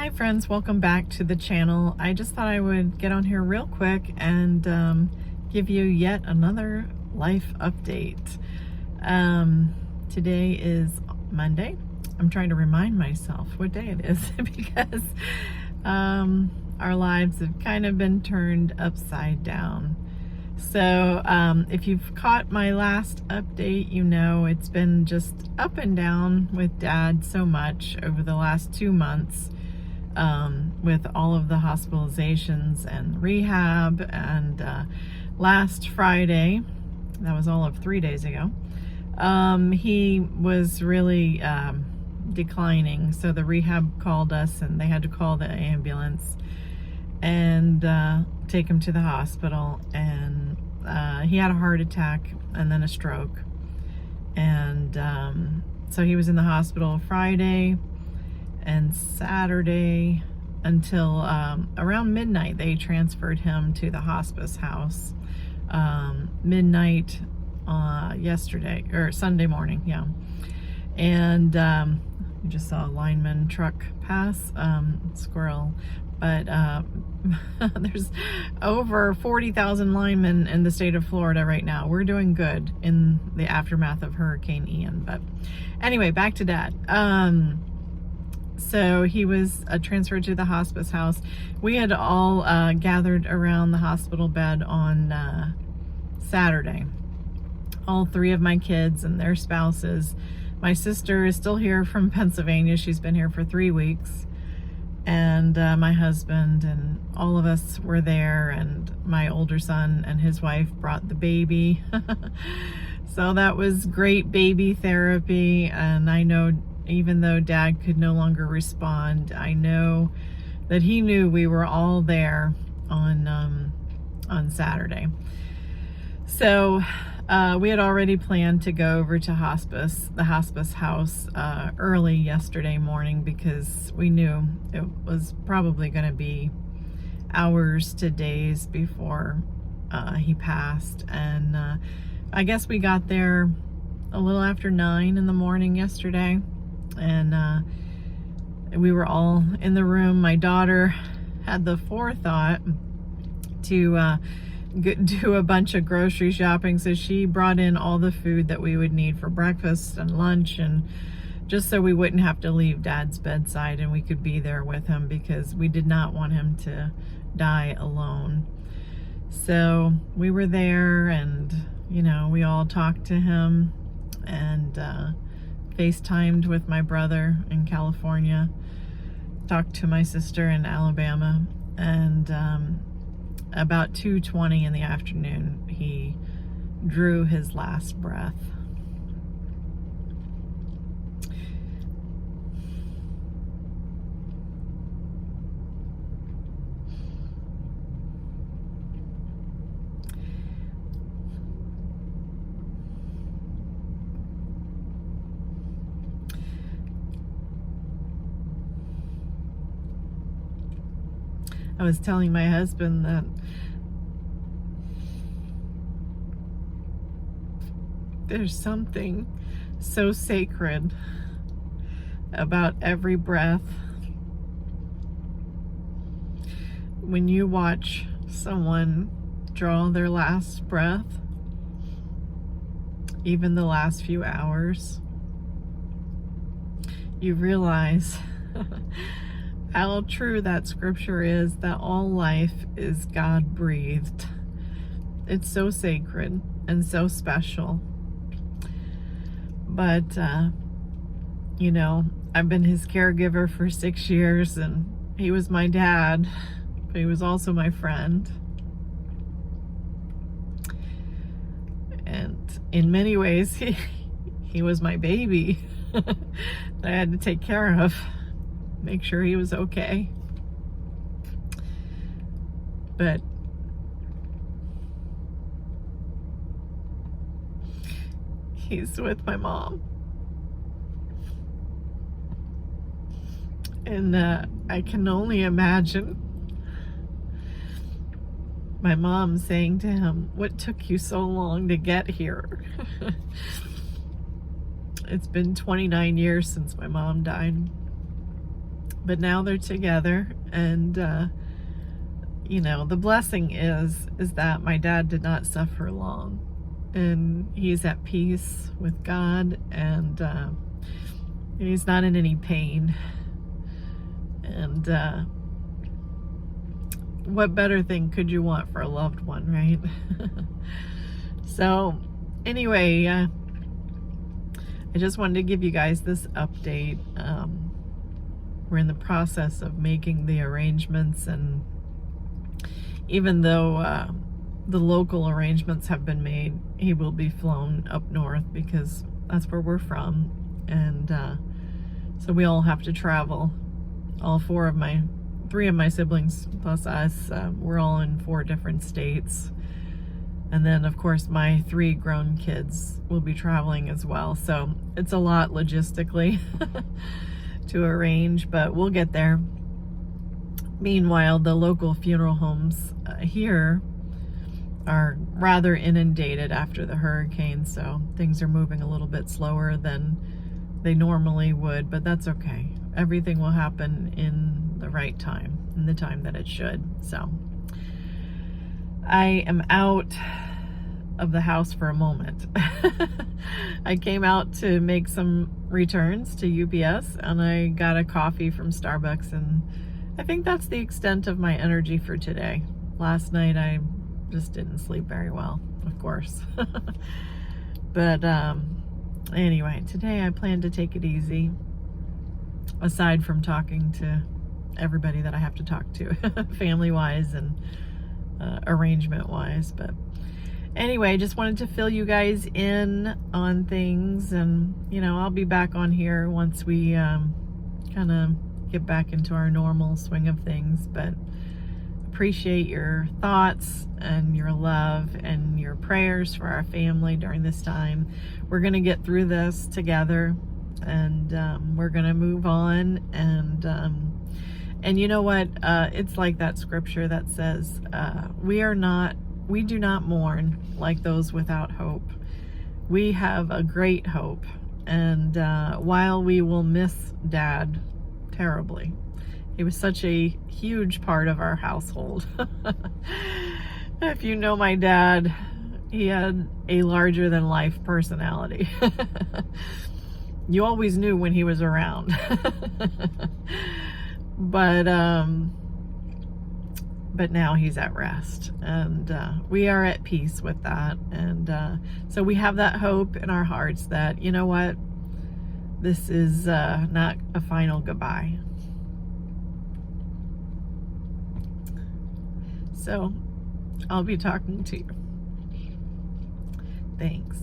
Hi friends, welcome back to the channel. I just thought I would get on here real quick and give you yet another life update. Today is Monday. I'm trying to remind myself what day it is because our lives have kind of been turned upside down. So if you've caught my last update, you know it's been just up and down with Dad so much over the last 2 months. With all of the hospitalizations and rehab, and last Friday, that was all of 3 days ago, he was really declining, so the rehab called us and they had to call the ambulance and take him to the hospital, and he had a heart attack and then a stroke, and so he was in the hospital Friday and Saturday until around midnight. They transferred him to the hospice house midnight yesterday, or Sunday morning, yeah. And you just saw a lineman truck pass, squirrel, but there's over 40,000 linemen in the state of Florida right now. We're doing good in the aftermath of Hurricane Ian. But anyway, back to Dad. So he was transferred to the hospice house. We had all gathered around the hospital bed on Saturday. All 3 of my kids and their spouses. My sister is still here from Pennsylvania. She's been here for 3 weeks. And my husband and all of us were there. And my older son and his wife brought the baby. So that was great baby therapy. And I know, even though Dad could no longer respond, I know that he knew we were all there on Saturday. So we had already planned to go over to the hospice house early yesterday morning, because we knew it was probably going to be hours to days before he passed. And I guess we got there a little after 9 in the morning yesterday. And we were all in the room. My daughter had the forethought to do a bunch of grocery shopping, so she brought in all the food that we would need for breakfast and lunch, and just so we wouldn't have to leave Dad's bedside and we could be there with him, because we did not want him to die alone. So we were there, and you know, we all talked to him and FaceTimed with my brother in California, talked to my sister in Alabama, and about 2:20 in the afternoon, he drew his last breath. I was telling my husband that there's something so sacred about every breath. When you watch someone draw their last breath, even the last few hours, you realize how true that scripture is, that all life is God-breathed. It's so sacred and so special. But, you know, I've been his caregiver for 6 years, and he was my dad, but he was also my friend. And in many ways, he was my baby that I had to take care of. Make sure he was okay. But he's with my mom. And I can only imagine my mom saying to him, "What took you so long to get here?" It's been 29 years since my mom died. but now they're together, and you know, the blessing is that my dad did not suffer long, and he's at peace with God, and he's not in any pain. And what better thing could you want for a loved one, right? So anyway, I just wanted to give you guys this update. We're in the process of making the arrangements, and even though the local arrangements have been made, he will be flown up north because that's where we're from. And so we all have to travel. All three of my siblings plus us, we're all in 4 different states. And then of course my 3 grown kids will be traveling as well. So it's a lot logistically to arrange, but we'll get there. Meanwhile, the local funeral homes here are rather inundated after the hurricane, so things are moving a little bit slower than they normally would, but that's okay. Everything will happen in the right time, in the time that it should. So I am out of the house for a moment. I came out to make some returns to UPS, and I got a coffee from Starbucks, and I think that's the extent of my energy for today. Last night I just didn't sleep very well, of course. But anyway, today I plan to take it easy, aside from talking to everybody that I have to talk to, family-wise and arrangement-wise. But anyway, just wanted to fill you guys in on things, and you know, I'll be back on here once we kind of get back into our normal swing of things. But appreciate your thoughts and your love and your prayers for our family during this time. We're gonna get through this together, and we're gonna move on. And you know what? It's like that scripture that says, we do not mourn like those without hope. We have a great hope. And while we will miss Dad terribly, he was such a huge part of our household. If you know my dad, he had a larger than life personality. You always knew when he was around. But now he's at rest, and we are at peace with that. And so we have that hope in our hearts that, you know what, this is not a final goodbye. So I'll be talking to you. Thanks.